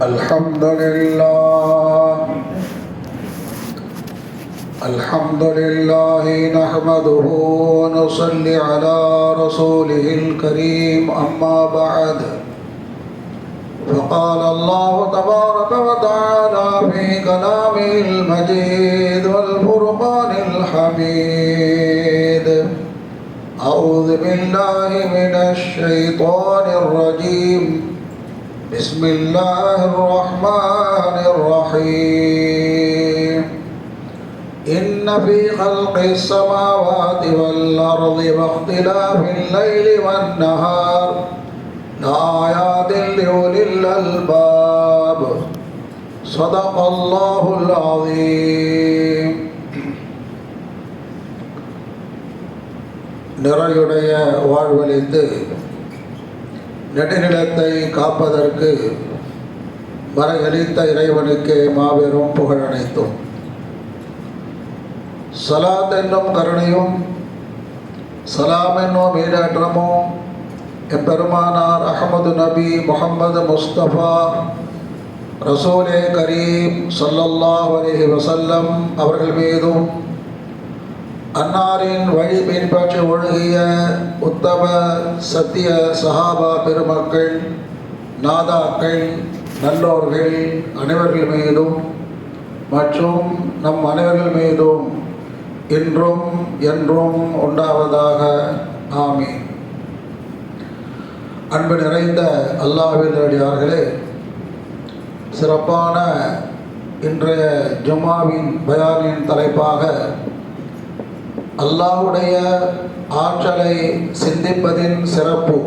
الحمد لله نحمده ونصلي على رسوله الكريم أما بعد فقال الله تبارك وتعالى في كلامه المجيد والفرقان الحميد أعوذ بالله من الشيطان الرجيم بسم الله الرحمن الرحيم إن في خلق السماوات والأرض واختلاف الليل والنهار لآيات لأولي الألباب صدق الله العظيم. நிறையுடைய வாழ்வழித்து நெடுநிலத்தை காப்பதற்கு வரவழைத்த இறைவனுக்கு மாபெரும் புகழ் அனைத்தும். சலாத் என்னும் கருணையும் சலாம் என்னும் ஈடேற்றமும் எம்பெருமானார் அஹமது நபி முஹம்மது முஸ்தபா ரசூலே கரீம் ஸல்லல்லாஹு அலைஹி வஸல்லம் அவர்கள் மீதும் அன்னாரின் வழி பின்பற்றி ஒழுகிய உத்தம சத்திய சஹாபா பெருமக்கள், நாதாக்கள், நல்லோர்கள் அனைவர்கள் மீதும் மற்றும் நம் அனைவர்கள் மீதும் இன்றும் என்றும் உண்டாவதாக. ஆமீன். அன்பு நிறைந்த அல்லாஹ்வின் அடியார்களே, சிறப்பான இன்றைய ஜும்மாவின் பயானின் தலைப்பாக அல்லாஹ்வுடைய ஆற்றலை சிந்திப்பதின் சிறப்பு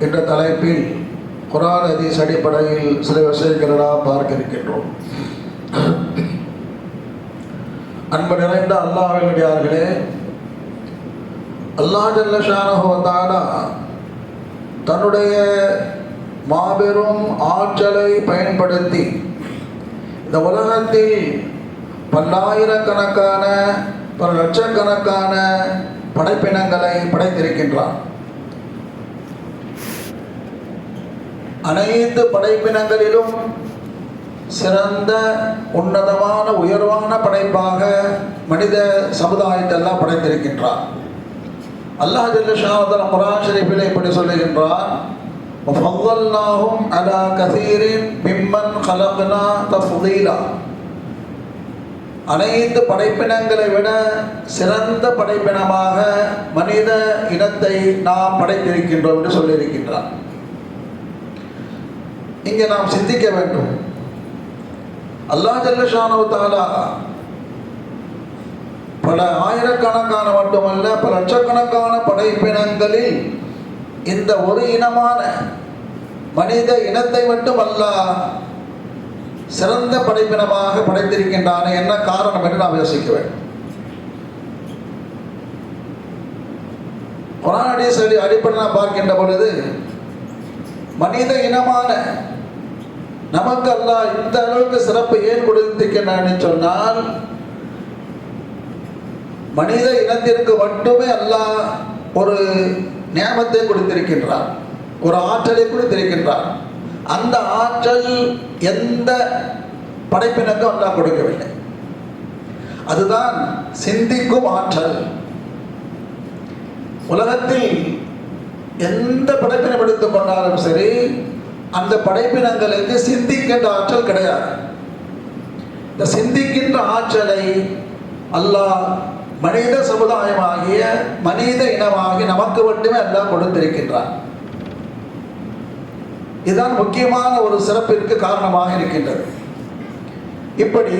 என்ற தலைப்பில் குர்ஆன் ஹதீஸ் அடிப்படையில் சில விஷயங்களை நாம் பார்க்க இருக்கின்றோம். அன்பு நிறைந்த அல்லாஹ்வின் அடியார்களே, அல்லாஹ் ஜல்ல ஷானஹு வ தஆலா தன்னுடைய மாபெரும் ஆற்றலை பயன்படுத்தி இந்த உலகத்தில் பல்லாயிரக்கணக்கான பல லட்சக்கணக்கான படைப்பினங்களை படைத்திருக்கின்றார். அனைத்து படைப்பினங்களிலும் சிறந்த உன்னதமான உயர்வான படைப்பாக மனித சமுதாயத்தெல்லாம் படைத்திருக்கின்றார். அல்லாஹ் ஜல்ல ஷானஹு குர்ஆன் ஷரீஃபிலே இப்படி சொல்லுகின்றார், வஃضلناهم على كثير ممن خلقنا تفضيلا. அனைத்து படைப்பினங்களை விட சிறந்த படைப்பினமாக மனித இனத்தை நாம் படைத்திருக்கின்றோம் என்று சொல்லியிருக்கின்றார். இங்கே நாம் சிந்திக்க வேண்டும். அல்லாஹ் ஜல்ல ஷானஹு தஆலா பல ஆயிரக்கணக்கான மட்டுமல்ல பல லட்சக்கணக்கான படைப்பினங்களில் இந்த ஒரு இனமான மனித இனத்தை மட்டும் அல்லாஹ் சிறந்த படைப்பினமாக படைத்திருக்கின்றான. என்ன காரணம் என்று நாம் யோசிக்க வேண்டும். குர்ஆன் ஹதீஸ் அடிப்படையில் நாம் பார்க்கின்ற பொழுது மனித இனமான நமக்கு அல்லாஹ் இந்த அளவுக்கு சிறப்பு ஏன் கொடுத்திருக்கின்றான்னு சொன்னால், மனித இனத்திற்கு மட்டுமே அல்லாஹ் ஒரு நியமத்தை கொடுத்திருக்கின்றார், ஒரு ஆற்றலை கொடுத்திருக்கின்றார். அந்த ஆற்றல் எந்த படைப்பினருக்கும் அல்லாஹ் கொடுக்கவில்லை. அதுதான் சிந்திக்கும் ஆற்றல். உலகத்தில் எந்த படைப்பினம் எடுத்துக் கொண்டாலும் சரி, அந்த படைப்பினங்களுக்கு சிந்திக்கின்ற ஆற்றல் கிடையாது. இந்த சிந்திக்கின்ற ஆற்றலை அல்லாஹ் மனித சமுதாயமாகிய மனித இனமாகி நமக்கு மட்டுமே அல்லாஹ் கொடுத்திருக்கின்றார். இதுதான் முக்கியமான ஒரு சிறப்பிற்கு காரணமாக இருக்கின்றது. இப்படி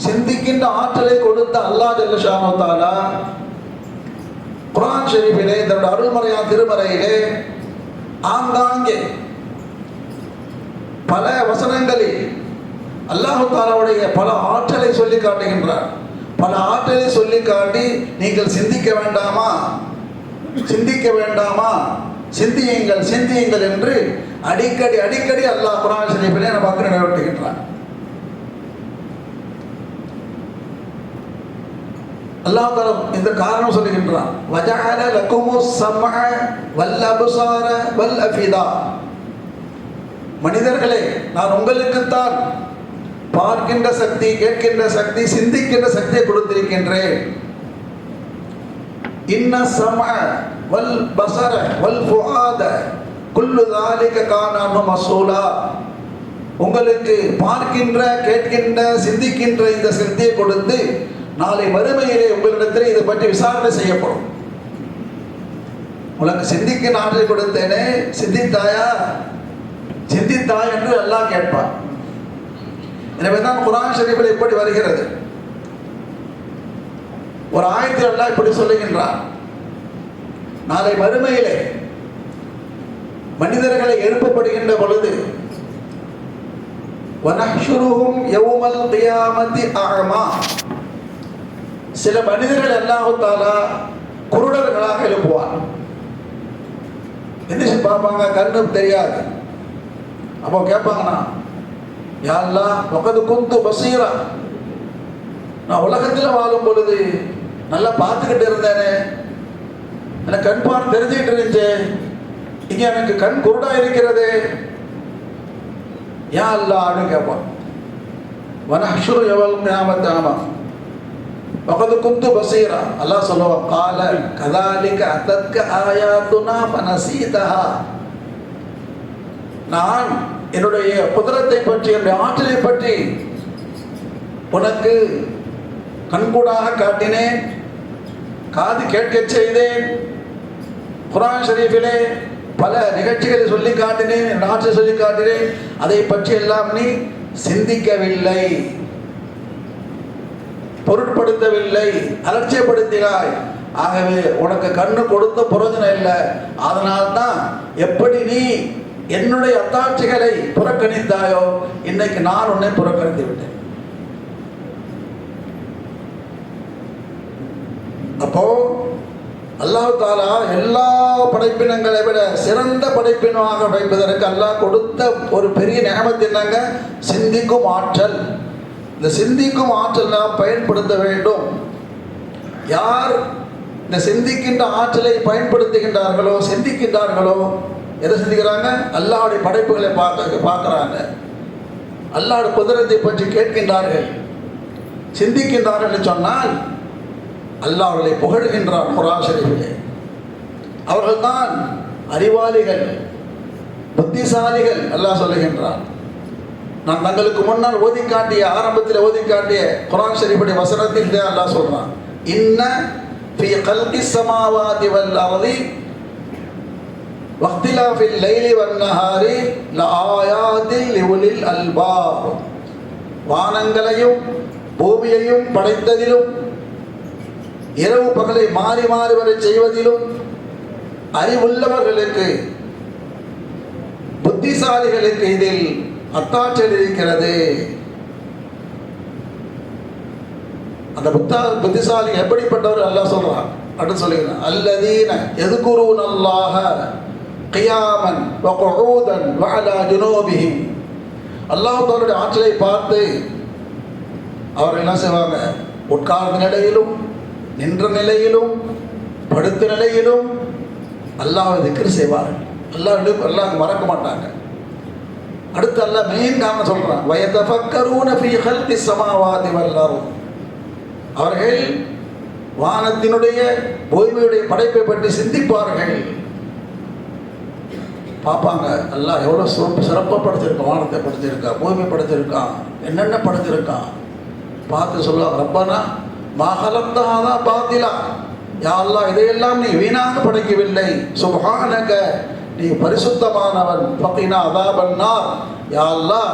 சிந்திக்கின்ற ஆற்றலை கொடுத்த அல்லாஹ் ஜல்ல ஷானஹு தஆலா குர்ஆன் ஷரீஃபிலே தன்னுடைய அருள்மறையான திருமறையிலே ஆங்காங்கே பல வசனங்களில் அல்லாஹ் தஆலாவுடைய பல ஆற்றலை சொல்லி காட்டுகின்றார். பல ஆற்றலை சொல்லி காட்டி, நீங்கள் சிந்திக்க வேண்டாமா, சிந்திக்க வேண்டாமா, சிந்தியுங்கள் சிந்தியுங்கள் என்று அடிக்கடி அடிக்கடி அல்லாஹ் குர்ஆன் ஷரீஃபிலே நமக்கு நினைவூட்டுகின்றான். அல்லாஹ் தஆலா இந்த காரணம் சொல்லுகின்றான், வஜஅல லகுமுஸ் ஸம்அ வல் அப்ஸார வல் அஃபிதா. மனிதர்களே, நான் உங்களுக்குத்தான் பார்க்கின்ற சக்தி, கேட்கின்ற சக்தி, சிந்திக்கின்ற சக்தியை கொடுத்திருக்கின்றேன். இன்ன ஸமஅ வல் பஸர வல் ஃபுஆத குல்லு ஸாலிக கான அன்ஹு மஸ்ஊலா. உங்களுக்கு பார்க்கின்ற, கேட்கின்ற, சிந்திக்கின்ற இந்த சக்தியை கொடுத்து நாளை மறுமையிலே உங்களிடத்தில் இதை பற்றி விசாரணை செய்யப்படும். உனக்கு சிந்திக்கின்ற ஆற்றலை கொடுத்தேனே, சிந்தித்தாயா, சிந்தித்தாய் என்று அல்லாஹ் கேட்பான். எனவே தான் குர்ஆன் ஷரீஃபில் இப்படி வருகிறது. ஒரு ஆயத்தில் அல்லாஹ் இப்படி சொல்லுகின்றான், நாளை மறுமையிலே மனிதர்களை எழுப்பப்படுகின்ற பொழுது வனஹ்ஷுருஹும் யௌமல் கியாமத்தி அஅமா. சில மனிதர்கள் அல்லாஹ் தஆலா குருடர்களாக எழுப்புவான். எந்திரிச்சு பார்ப்பாங்க, கண்ணு தெரியாது. அப்போ கேட்பாங்கண்ணா, யா அல்லாஹ் வகது குந்து பசீரா, நான் உலகத்தில் வாழும் பொழுது நல்லா பார்த்துக்கிட்டு இருந்தேனே, எனக்கு கண் பார்த்து தெரிஞ்சுக்கிட்டு இருந்துச்சு, இங்க எனக்கு கண் குருடா இருக்கிறது, யா அல்லாஹ்னு கேட்பான். வனஹ்ஷுரு யௌமல் கியாமத்தி அஅமா வகது குந்து பசீரா. அல்லாஹ் சொல்லுவான், கால கதாலிக அத்தத்க ஆயாத்துனா ஃபனசீதஹா. நான் என்னுடைய குதிரத்தை பற்றி, என்னுடைய ஆற்றலை பற்றி உனக்கு கண்கூடாக காட்டினேன், காது கேட்க செய்தேன், குர்ஆன் ஷரீஃபிலே பல நிகழ்ச்சிகளை சொல்லி காட்டினேன், என் ஆற்றலை சொல்லி காட்டினேன், அதை பற்றி எல்லாம் நீ சிந்திக்கவில்லை, பொருட்படுத்தவில்லை, அலட்சியப்படுத்தினாய். ஆகவே உனக்கு கண்ணு கொடுத்த பிரயோஜனம் இல்லை. அதனால்தான் எப்படி நீ என்னுடைய அத்தாட்சிகளை புறக்கணித்தாயோ, இன்னைக்கு நான் உன்னை புறக்கணித்து விட்டேன். அப்போ அல்லாஹ் தஆலா எல்லா படைப்பினங்களை விட சிறந்த படைப்பினமாக படைப்பதற்கு அல்லாஹ் கொடுத்த ஒரு பெரிய நியமத் என்னங்க? சிந்திக்கும் ஆற்றல். இந்த சிந்திக்கும் ஆற்றல் நாம் பயன்படுத்த வேண்டும். யார் இந்த சிந்திக்கின்ற ஆற்றலை பயன்படுத்துகின்றார்களோ, சிந்திக்கின்றார்களோ, எதை சிந்திக்கிறாங்க? அல்லாஹ்வுடைய படைப்புகளை பார்க்குறாங்க, அல்லாஹ்வுடைய குதிரத்தை பற்றி கேட்கின்றார்கள், சிந்திக்கின்றார்கள் என்று சொன்னால் அல்லாஹ் அவர்களை புகழ்கின்றார் குர்ஆன் ஷரீஃபிலே. அவர்கள்தான் அறிவாளிகள், புத்திசாலிகள். அல்லாஹ் சொல்லுகின்றார், நான் தங்களுக்கு முன்னால் ஓதி காட்டிய, ஆரம்பத்தில் ஓதி காட்டிய குர்ஆன் ஷரீஃபுடைய வசனத்தில் தான் அல்லாஹ் சொல்றான், இன்ன ஃபீ கல்கிஸ் ஸமாவாதி வல் அர்தி வக்திலாஃபில் லைலி வன் நஹாரி லஆயாத்தின் லிஉலில் அல்பாப். வானங்களையும் பூமியையும் படைத்ததிலும், இரவு பகலை மாறி மாறி வரை செய்வதிலும் அறிவுள்ளவர்களுக்கு, புத்திசாலிகளுக்கு இதில் அத்தாற்றல் இருக்கிறது. அந்த புத்திசாலி எப்படிப்பட்டவர் அல்லாஹ் சொல்றான் அப்படின்னு சொல்லுகிறான், அல்லதீன யذ்குரூனல்லாஹ கியாமன் வ குஊதன் வ அலா ஜுனூபிஹிம். அல்லாஹ் தஆலாவுடைய ஆற்றலை பார்த்து அவர்கள் என்ன செய்வாங்க? உட்கார்ந்த நிலையிலும், நின்ற நிலையிலும், படுத்த நிலையிலும் அல்லாஹ்வை திக்ர் செய்வார்கள். அல்லாஹ் மறக்க மாட்டாங்க. அடுத்து அல்லாஹ் மெயின் காரணம் சொல்றான், வயதஃபக்கரூன ஃபீ கல்கிஸ் ஸமாவாதி வல் அர்த். அவர்கள் வானத்தினுடைய, பூமியுடைய படைப்பை பற்றி சிந்திப்பார்கள், பார்ப்பாங்க. அல்லாஹ் எவ்வளோ சிறப்பாக படைச்சிருக்கான், வானத்தை படைச்சிருக்கான், பூமி படைச்சிருக்கான், என்னென்ன படைச்சிருக்கான் பார்த்து சொல்லுவாங்க, ரப்பனா மா ஹலக்த ஹாதா பாத்திலா. யா அல்லாஹ், இதையெல்லாம் நீ வீணாக படைக்கவில்லை, சுப்ஹானக, நீ பரிசுத்தமானவன், ஃபகினா அஸாபன் நார். யா அல்லாஹ்,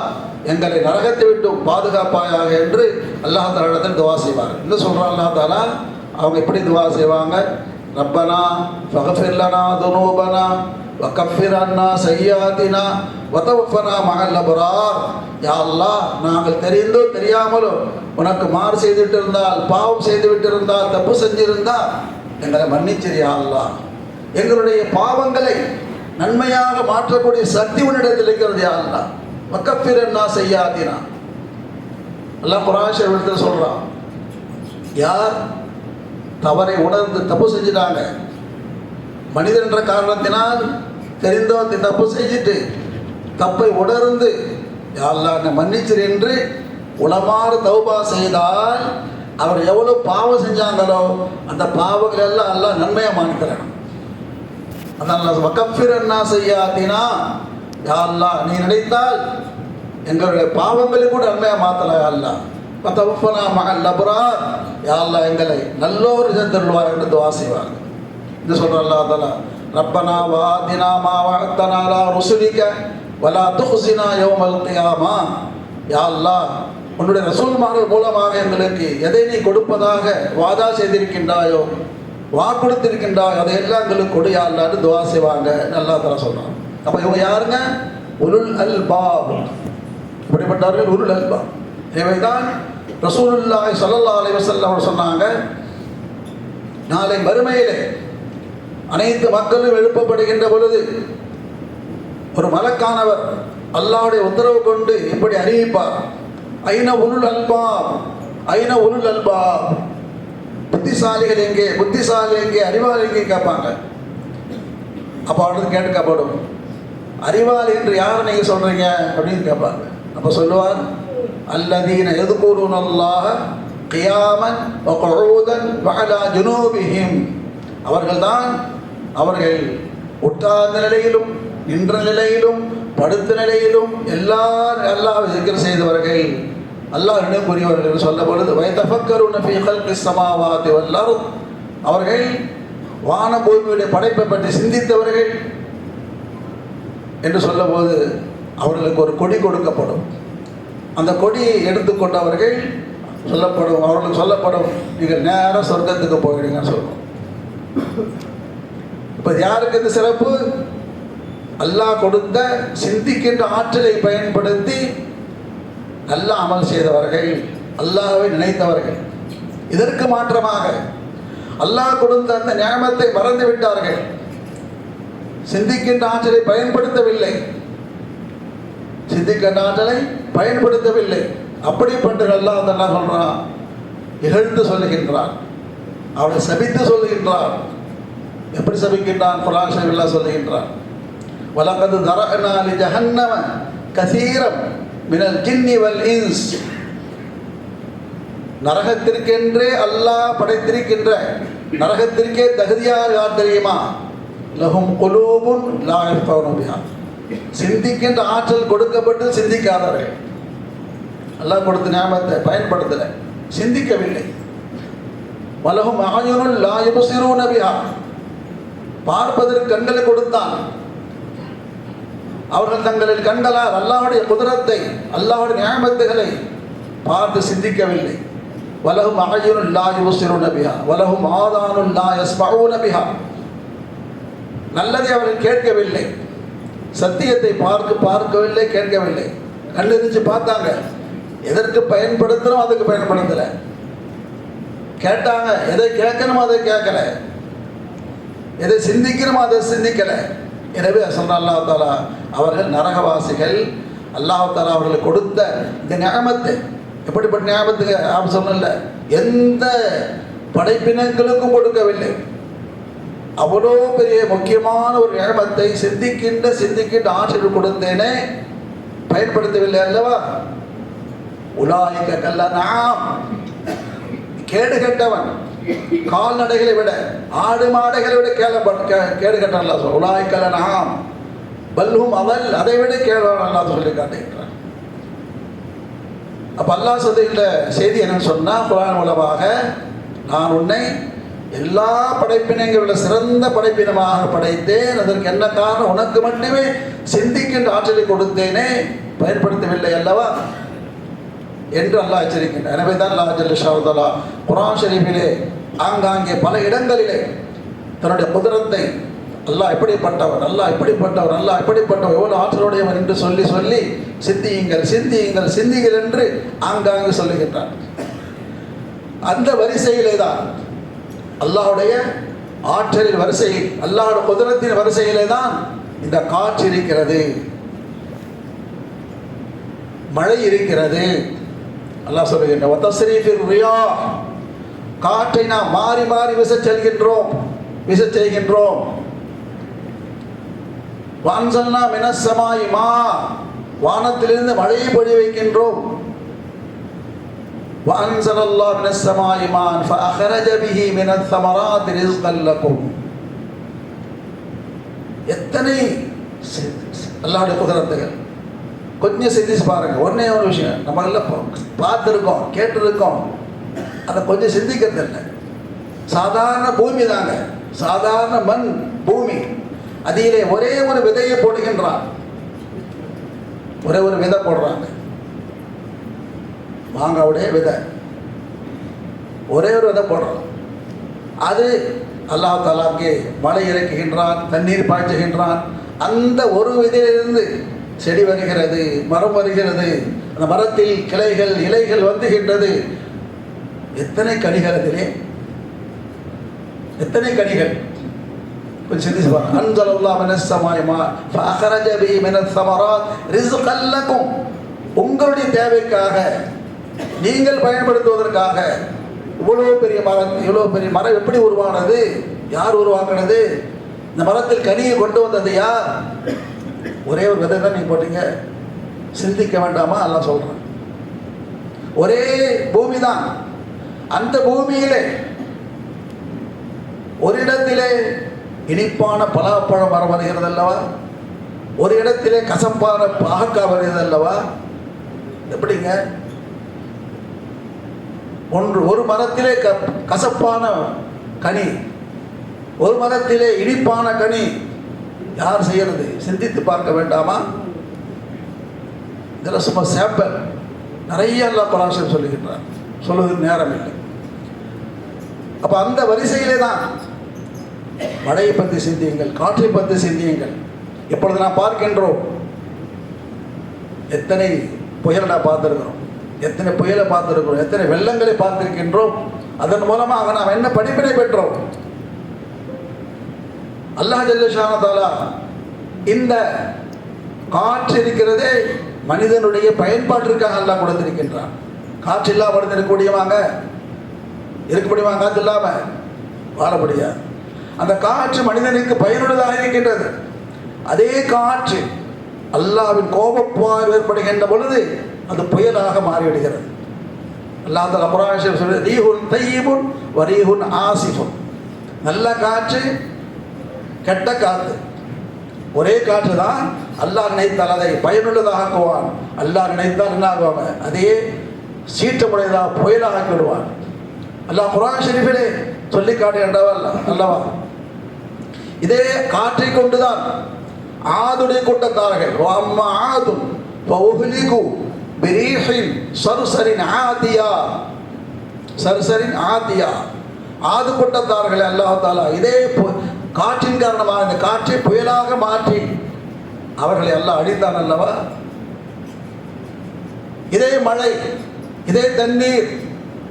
எங்களை நரகத்தை விட்டு பாதுகாப்பாயாக என்று அல்லாஹ் தஆலாவிடத்தில் துஆ செய்வாங்க. என்ன சொல்கிறான் அல்லாஹ் தஆலா? அவங்க எப்படி துஆ செய்வாங்க? ரப்பனா ஃபக்ஃபிர் லனா துனூபனா வகஃபிர் அன்னா சய்யாத்தினா வதவஃபனா மஅல் அப்ரார். யா அல்லாஹ், நாங்கள் தெரிந்தோ தெரியாமலோ உனக்கு மாறு செய்துவிட்டு இருந்தால், பாவம் செய்து விட்டு இருந்தால், தப்பு செஞ்சிருந்தால் எங்களை மன்னிச்சிரு யா அல்லாஹ். எங்களுடைய பாவங்களை நன்மையாக மாற்றக்கூடிய சக்தி உன்னிடத்தில் இருக்கிறது யா அல்லாஹ். வகஃபிர் அன்னா சய்யாத்தினா. அல்லாஹ் குர்ஆன் ஷரீஃபில் சொல்றான், யார் தவறை உணர்ந்து தப்பு செஞ்சிட்டாங்க, மனிதன் என்ற காரணத்தினால் தெரிந்தோ தப்பு செஞ்சுட்டு தப்பை உணர்ந்து யா அல்லாஹ் என்னை மன்னிச்சிரு என்று உளமாறு தௌபா செய்தால் அவர் எவ்வளோ பாவம் செஞ்சாங்களோ அந்த பாவங்கள் எல்லாம் அல்லாஹ் நன்மையாக மாணிக்கிறான். அதனால் வக்கஃபிர் அன்னா செய்யாத்தினா, யா அல்லாஹ் நீ நினைத்தால் எங்களுடைய பாவங்களை கூட நன்மையாக மாற்றலாம். யா அல்லாஹ் வதவஃபனா மஅல் அப்ரார், யா அல்லாஹ் எங்களை நல்லோர் சேர்த்துள்வார் என்று துஆ செய்வாங்க. இது சொல்ற அல்லாஹ் தஆலா, ரப்பனா வஆதினா மா வஅதனா அலா ருசுலிக வலா துஹ்ஸினா யௌமல் கியாமா. யா அல்லாஹ் உன்னுடைய ரசூல்மார்கள் மூலமாக எங்களுக்கு எதை நீ கொடுப்பதாக வாதா செய்திருக்கின்றாயோ, வாக்குறுத்திருக்கின்றாயோ அதையெல்லாம் எங்களுக்கு கொடு யா அல்லாஹ்னு துஆ செய்வாங்க. அல்லாஹ் தஆலா சொல்றான். அப்போ இவங்க யாருங்க? உலுல் அல்பாப். இப்படிப்பட்டவர்கள் உலுல் அல்பாப். இவைதான் ரசூலுல்லாஹி ஸல்லல்லாஹு அலைஹி வஸல்லம் அவர் சொன்னாங்க, நாளை மறுமையிலே அனைத்து மக்களும் எழுப்பப்படுகின்ற பொழுது ஒரு மலக்கானவர் அல்லாஹ்வுடைய உத்தரவு கொண்டு இப்படி அறிவிப்பார், ஐன உலுல் அல்பாப், ஐன உலுல் அல்பாப். புத்திசாலிகள் எங்கே, புத்திசாலி எங்கே, அறிவாளி எங்கே கேட்பாங்க. அப்போ அவனுக்கு கேட்கப்படும், அறிவாளி என்று யாரை நீங்கள் சொல்கிறீங்க அப்படின்னு கேட்பாங்க. அப்போ சொல்லுவார், அல்லதீன யதுகுருனல்லாஹ கியாமன் வ குஊதன் வ அலா ஜுனூபிஹிம். அவர்கள் உட்கார்ந்த நிலையிலும் நின்ற நிலையிலும் படுத்த நிலையிலும் அல்லாஹ்வை ஸிக்ர் செய்தவர்கள், அல்லாஹ் நினைவுகூறியவர்கள் என்று சொல்ல பொழுது வயதஃபக்கருன ஃபீ ஹல்கிஸ் ஸமாவாதி வல் அர்த், அவர்கள் வான பூமியுடைய படைப்பை பற்றி சிந்தித்தவர்கள் என்று சொல்லும்போது அவர்களுக்கு ஒரு கொடி கொடுக்கப்படும். அந்த கொடியை எடுத்துக்கொண்டவர்கள் அவர்களுக்கு சொல்லப்படும், நீங்கள் நேரம் சொர்க்கத்துக்கு போயிடுங்கன்னு சொல்லுவோம். இப்போ யாருக்கு இந்த சிறப்பு? அல்லாஹ் கொடுத்த சிந்திக்கின்ற ஆற்றலை பயன்படுத்தி நல்ல அமல் செய்தவர்கள், அல்லாஹ்வை நினைத்தவர்கள். இதற்கு மாற்றமாக அல்லாஹ் கொடுத்த அந்த நியமத்தை மறந்து விட்டார்கள், சிந்திக்கின்ற ஆற்றலை பயன்படுத்தவில்லை, சிந்திக்கின்ற ஆற்றலை பயன்படுத்தவில்லை. அப்படிப்பட்ட அல்லாஹ் என்ன சொல்றான்? இகழ்ந்து சொல்லுகின்றான், அவனை சபித்து சொல்லுகின்றான். எப்படி சபிக்கின்றான்? குர்ஆன் ஷரீஃபில் சொல்லுகின்றான், வலகத் தரஅனா லி ஜஹன்னம கஸீரம் மினல் ஜின்னி வல் இன்ஸ். நரகத்திற்கென்றே அல்லாஹ் படைத்திருக்கின்ற, நரகத்திற்கே தகுதியார் யார் தெரியுமா? லஹும் குலூபுன் லா யஃப்கஹூன பிஹா. சிந்திக்கின்ற ஆற்றல் கொடுக்கப்பட்டு சிந்திக்காதவர்கள். அல்லாஹ் கொடுத்த நியமத்தை பயன்படுத்தலை, சிந்திக்கவில்லை. வலஹும் அஅயுனுன் லா யுப்ஸிரூன பிஹா. பார்ப்பதற்கு கண்களை கொடுத்தான், அவர்கள் தங்களில் கண்களால் அல்லாஹ்வுடைய குதிரத்தை, அல்லாஹ்வுடைய நியமத்துகளை பார்த்து சிந்திக்கவில்லை. வலஹும் அஅயுனுன் லா யுப்ஸிரூன பிஹா வலஹும் ஆதானுன் லா யஸ்மஊன பிஹா. நல்லதை அவர்கள் கேட்கவில்லை, சத்தியத்தை பார்க்கவில்லை, கேட்கவில்லை. கண்ணெரிஞ்சு பார்த்தாங்க, எதற்கு பயன்படுத்தணும் அதுக்கு பயன்படுத்தலை. கேட்டாங்க, எதை கேட்கணுமோ அதை கேட்கல, எதை சிந்திக்கணுமோ அதை சிந்திக்கலை. எனவே சொல்ற அல்லாஹ் தஆலா, அவர்கள் நரகவாசிகள். அல்லாஹ் தஆலா அவர்களுக்கு கொடுத்த இந்த நியமத்து, எப்படிப்பட்ட நியமத்துக்கு ஆப் சொன்னல, எந்த படைப்பினங்களுக்கும் கொடுக்கவில்லை. அவ்வளோ பெரிய முக்கியமான ஒரு நியமத்தை சிந்திக்கின்ற ஆற்றல் கொடுத்தேனே, பயன்படுத்தவில்லை அல்லவா? உலாயிக கல்லனாம், கேடு கெட்டவன், கால்நடைகளை விட, ஆடு மாடுகளை விட கேடு கெட்டவன் அல்லா சொல்ல. உலாயிக கல்லனாம் பல்ஹும் அவல், அதை விட கேடுவன் அல்லா சொல்லி காட்டுகின்றான். அப்போ அல்லாஹ் சொல்லுகின்ற செய்தி என்னன்னு சொன்னால், குர்ஆன் மூலமாக நான் உன்னை எல்லா படைப்பினங்களை சிறந்த படைப்பினமாக படைத்தேன். அதற்கு என்ன காரணம்? உனக்கு மட்டுமே சிந்திக்கின்ற ஆற்றலை கொடுத்தேனே, பயன்படுத்தவில்லை அல்லவா என்று அல்லாஹ் எச்சரிக்கின்றார். எனவே தான் அல்லாஹ் ஜல்ல ஷாவுதலா குர்ஆன் ஷரீஃபிலே ஆங்காங்கே பல இடங்களிலே தன்னுடைய குதிரத்தை, அல்லாஹ் எப்படிப்பட்டவர், அல்லாஹ் எப்படிப்பட்டவர், அல்லாஹ் எப்படிப்பட்டவர், எவ்வளோ ஆற்றலுடையவர் என்று சொல்லி சொல்லி சிந்தியுங்கள் என்று ஆங்காங்கு சொல்லுகின்றார். அந்த வரிசையிலே தான் அல்லாஹ்வுடைய ஆற்றலின் வரிசையில், அல்லாஹ்வுடைய குதிரத்தின் வரிசையிலே தான் இந்த காற்று இருக்கிறது, மழை இருக்கிறது. அல்லாஹ் சொல்லுகின்ற வதஸ்ரீஃபிர் ரியாஹ், காற்றை நாம் மாறி மாறி வீசச் செய்கின்றோம். வஅன்ஸல்னா மினஸ் ஸமாஇ மா, வானத்திலிருந்து மழையை பொழிய வைக்கின்றோம். வஅன்ஸலல்லாஹு மினஸ் ஸமாஇ மான் ஃபஅഖரஜ பிஹி மினஸ் ஸமராத்தி ரிஸ்கன் லகும். எத்தனை அல்லாஹ்வுடைய குதிரத்துகள் கொஞ்சம் சிந்திச்சு பாருங்க. ஒன்னே ஒரு விஷயம் நம்ம எல்லாம் பார்த்துருக்கோம், கேட்டிருக்கோம், அதை கொஞ்சம் சிந்திக்கிறது இல்லை. சாதாரண பூமி தாங்க, சாதாரண மண் பூமி, அதிலே ஒரே ஒரு விதையை போடுகின்றான். ஒரே ஒரு விதை போடுறாங்க, மாங்காவுடைய விதை, ஒரே ஒரு விதை போடுறான். அது அல்லாஹ் தஆலாவுக்கு மழை இறக்குகின்றான், தண்ணீர் பாய்ச்சுகின்றான். அந்த ஒரு விதையிலிருந்து செடி வருகிறது, மரம் வருகிறது, அந்த மரத்தில் கிளைகள் இலைகள் வந்துகின்றது. எத்தனை கனிகள் அதிலே, எத்தனை கனிகள் கொஞ்சம் சிந்திச்சு பாருங்க. அன்ஸலல்லாஹு மினஸ் ஸமாஇ மா ஃபஅഖரஜ பிஹி மினஸ் ஸமராத் ரிஸ்கன் லகும். உங்களுடைய தேவைக்காக, நீங்கள் பயன்படுத்துவதற்காக இவ்வளோ பெரிய மரம், இவ்வளோ பெரிய மரம் எப்படி உருவானது? யார் உருவாக்கினது? இந்த மரத்தில் கனியை கொண்டு வந்தது யார்? ஒரே ஒரு விதை தான் நீங்க போட்டீங்க. சிந்திக்க வேண்டாமா? அல்லாஹ் சொல்றான். ஒரே பூமி தான். அந்த பூமியிலே ஒரு இடத்திலே இனிப்பான பலாப்பழம் மரம் வருகிறது அல்லவா, ஒரு இடத்திலே கசப்பான பாகக்காய் வருகிறது அல்லவா. எப்படிங்க? ஒரு மரத்திலே கசப்பான கனி, ஒரு மரத்திலே இனிப்பான கனி. யார் செய்யறது? சிந்தித்து பார்க்க வேண்டாமா? இதெல்லாம் சும்மா சாம்பிள். நிறைய எல்லாம் பராசர் சொல்லுகின்றார், சொல்லுவதற்கு நேரம் இல்லை. அப்ப அந்த வரிசையிலே தான் மழையை பற்றி சிந்தியுங்கள், காற்றை பற்றி சிந்தியுங்கள். இப்பொழுது நாம் பார்க்கின்றோம், எத்தனை புயலை நான் பார்த்திருக்கிறோம், எத்தனை புயலை பார்த்திருக்கிறோம், எத்தனை வெள்ளங்களை பார்த்திருக்கின்றோம். அதன் மூலமாக நாம் என்ன படிப்பினை பெற்றோம்? அல்லாஹ் ஜல்ல ஷானஹு தஆலா இந்த காற்று இருக்கிறதே மனிதனுடைய பயன்பாட்டிற்காக அல்லாஹ் கொடுத்திருக்கின்றான். காற்று இல்லாம இருக்கக்கூடியவாங்க இருக்க முடியுமா? காற்று இல்லாம வாழ முடியாது. அந்த காற்று மனிதனுக்கு பயனுள்ளதாக இருக்கின்றது. அதே காற்று அல்லாஹ்வின் கோபப்பார்வை ஏற்படுகின்ற பொழுது அது புயலாக மாறிவிடுகிறது. அல்லாஹ் தஆலா குர்ஆனில் சொல்லுது, ரீஹுன் தய்யிபுன் வ ரீஹுன் ஆசிஃபுன். நல்ல காற்று, கெட்ட காற்று, ஒரே காற்று தான். அல்லாஹ் நினைத்தால் அதை பயனுள்ளதாக ஆக்குவான், அல்லாஹ் நினைத்தால் என்ன ஆகுவாங்க? அதே சீற்றமுடையதாக புயலாக ஆக்கி விடுவான். அல்லாஹ் குர்ஆன் ஷரீஃபிலே சொல்லி காட்டுகின்றவர் அல்லவா. இதே காற்றை கொண்டுதான் ஆதுடைய கூட்டத்தார்கள் அம்மா ஆதும் ஃபஉஹ்லிகு பிரீஹின் சர்சரின் ஆதியா, சர்சரின் ஆதியா. ஆது கூட்டத்தார்கள் அல்லாஹ் தஆலா இதே காற்றின் காரணமாக இந்த காற்றை புயலாக மாற்றி அவர்களை அல்லாஹ் அழித்தான் அல்லவா. இதே மழை, இதே தண்ணீர்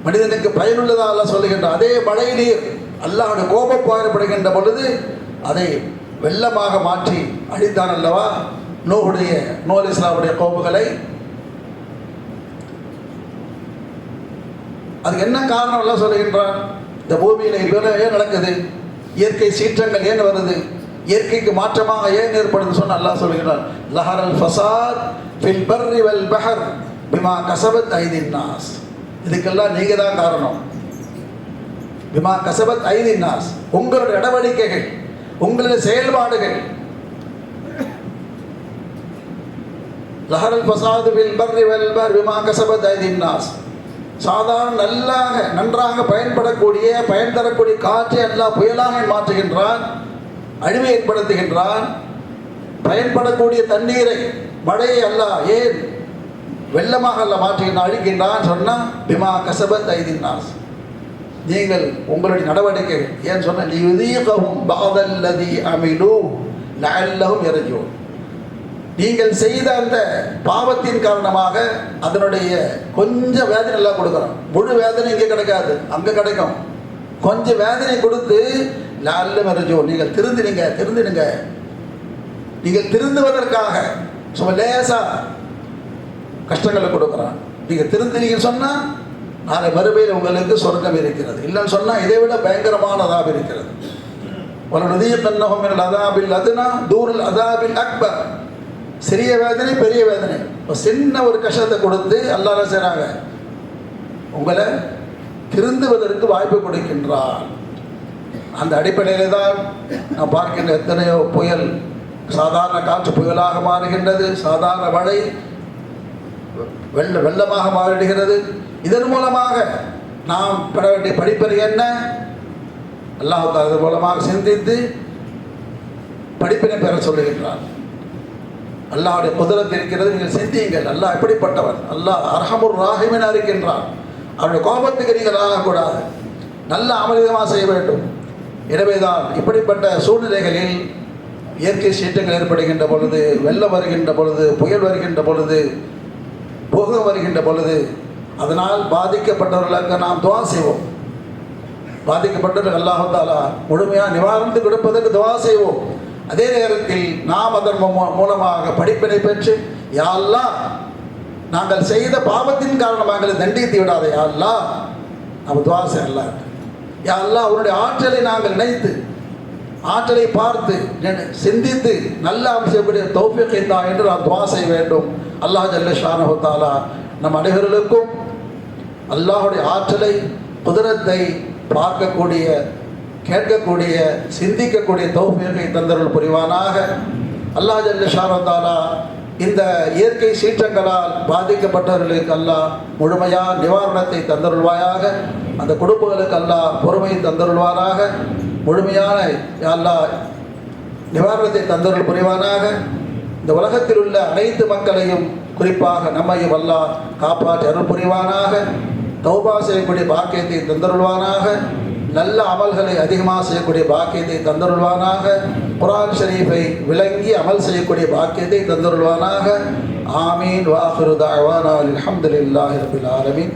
மனிதனுக்கு பயனுள்ளதாக அல்லாஹ் சொல்லுகின்றார். அதே மழை நீர் அல்லாஹ்வுடைய கோபம் பாயப்படுகின்ற பொழுது அதை வெள்ளமாக மாற்றி அழித்தான் அல்லவா. நூஹ் அலைஹிஸ்ஸலாமுடைய கோபங்களை. அதுக்கு என்ன காரணம் எல்லாம் சொல்லுகின்றான்? இந்த பூமியில் இவ்வளவு ஏன் நடக்குது? இயற்கை சீற்றங்கள் ஏன் வருது? இயற்கைக்கு மாற்றமாக ஏன் ஏற்படுது சொன்ன அல்லாஹ் சொல்கிறார், லஹரல் ஃபசாத் ஃபில் பர்ரி வல் பஹர் பிமா கஸபத் ஐதின் நாஸ். இதுக்கெல்லாம் நீங்க தான் காரணம். பிமா கஸபத் ஐதின் நாஸ், உங்களுடைய நடவடிக்கைகள், உங்களுடைய செயல்பாடுகள். லஹரல் ஃபசாத் ஃபில் பர்ரி வல் பஹர் பிமா கஸபத் ஐதின் நாஸ். சாதாரண நன்றாக பயன்படக்கூடிய பயன் தரக்கூடிய காற்றை அல்லாஹ் புயலாக மாற்றுகின்றான், அழிவை ஏற்படுத்துகின்றான். பயன்படக்கூடிய தண்ணீரை, மழையை அல்லாஹ் ஏன் வெள்ளமாக அல்லாஹ் மாற்றுகின்றான், அழிக்கின்றான் சொன்னா பிமா கஸபத் ஐதின் நாஸ். நீங்கள் உங்களுடைய நடவடிக்கைகள் ஏன் சொன்ன லியுதீகஹும் பஅதல்லதி அமிலு லஅல்லஹும் யர்ஜூன். நீங்கள் செய்த அந்த பாவத்தின் காரணமாக அதனுடைய கொஞ்சம் வேதனை எல்லாம் கொடுக்குறோம். முழு வேதனை இங்கே கிடைக்காது, அங்கே கிடைக்கும். கொஞ்சம் வேதனை கொடுத்து லஅல்லஹும் யர்ஜூன், நீங்கள் திருந்திடுங்க. நீங்கள் திருந்துவதற்காக சும்மா லேசா கஷ்டங்களை கொடுக்குறான். நீங்கள் திருந்தினீங்கன்னு சொன்னால் நாளை மறுமையில் உங்களுக்கு சொர்க்கம் இருக்கிறது. இல்லைன்னு சொன்னால் இதை விட பயங்கரமானதாக இருக்கிறது. வலனுதீகன்னஹும் மினல் அஸாபில் அத்னா தூனல் அஸாபில் அக்பர். சிறிய வேதனை பெரிய வேதனை, இப்போ சின்ன ஒரு கஷ்டத்தை கொடுத்து அல்லாஹ் என்ன செய்கிறாங்க, உங்களை திருந்துவதற்கு வாய்ப்பு கொடுக்கின்றார். அந்த அடிப்படையில் தான் நான் பார்க்கின்ற எத்தனையோ புயல் சாதாரண காற்று புயலாக மாறுகின்றது, சாதாரண மழை வெள்ளமாக மாறிடுகிறது. இதன் மூலமாக நாம் பெற வேண்டிய படிப்பறை என்ன? அல்லாஹ் அதன் மூலமாக சிந்தித்து படிப்பினை பெற சொல்லுகின்றார். அல்லாஹ்வுடைய குதிரத் இருக்கிறது, நீங்கள் சிந்தியுங்கள். அல்லாஹ் எப்படிப்பட்டவன்? அல்லாஹ் அர்ஹமுர் ராஹிமீன் இருக்கின்றான். அவருடைய கோபத்துக்கு நீங்கள் ஆகக்கூடாது, நல்ல அமலிதமாக செய்ய வேண்டும். எனவேதான் இப்படிப்பட்ட சூழ்நிலைகளில் இயற்கை சீற்றங்கள் ஏற்படுகின்ற பொழுது, வெள்ளம் வருகின்ற பொழுது, புயல் வருகின்ற பொழுது, பூகம்பம் வருகின்ற பொழுது, அதனால் பாதிக்கப்பட்டவர்களுக்கு நாம் துவா செய்வோம். பாதிக்கப்பட்டவர்கள் அல்லாஹ் தஆலா முழுமையாக நிவாரணத்தை கொடுப்பதற்கு துவா செய்வோம். அதே நேரத்தில் நாம் அதன் மூலமாக படிப்பினை பெற்று, யா அல்லாஹ் நாங்கள் செய்த பாவத்தின் காரணமாக எங்களை தண்டித்து விடாதே யா அல்லாஹ், நம்ம துவா செய்யலாம். யா அல்லாஹ் அவருடைய ஆற்றலை நாங்கள் நினைத்து, ஆற்றலை பார்த்து சிந்தித்து நல்ல செய்யக்கூடிய தௌஃபீக் தா என்று நாம் துவா செய்ய வேண்டும். அல்லாஹ் ஜல்ல ஷானஹு தஆலா நம் அனைவர்களுக்கும் அல்லாஹுடைய ஆற்றலை, குதிரத்தை பார்க்கக்கூடிய, கேட்கக்கூடிய, சிந்திக்கக்கூடிய தௌஃபீகை தந்தருள் புரிவானாக. அல்லாஹ் ஜல்ல ஷானஹு தஆலா இந்த இயற்கை சீற்றங்களால் பாதிக்கப்பட்டவர்களுக்கு அல்லாஹ் முழுமையான நிவாரணத்தை தந்தருள்வாயாக. அந்த குடும்பங்களுக்கு அல்லாஹ் பொறுமையை தந்தருள்வாராக. முழுமையான அல்லாஹ் நிவாரணத்தை தந்தருள் புரிவானாக. இந்த உலகத்தில் உள்ள அனைத்து மக்களையும், குறிப்பாக நம்மையும் அல்லாஹ் காப்பாற்றி அருள் புரிவானாக. தௌபா செய்யக்கூடிய பாக்கியத்தை தந்தருள்வானாக. நல்ல அமல்களை அதிகமாக செய்யக்கூடிய பாக்கியத்தை தந்தருள்வானாக. குர்ஆன் ஷரீஃபை விளங்கி அமல் செய்யக்கூடிய பாக்கியத்தை தந்தருள்வானாக. ஆமீன். வாஹிரு தஅவானா அல்ஹம்துலில்லாஹி ரப்பில் ஆலமீன்.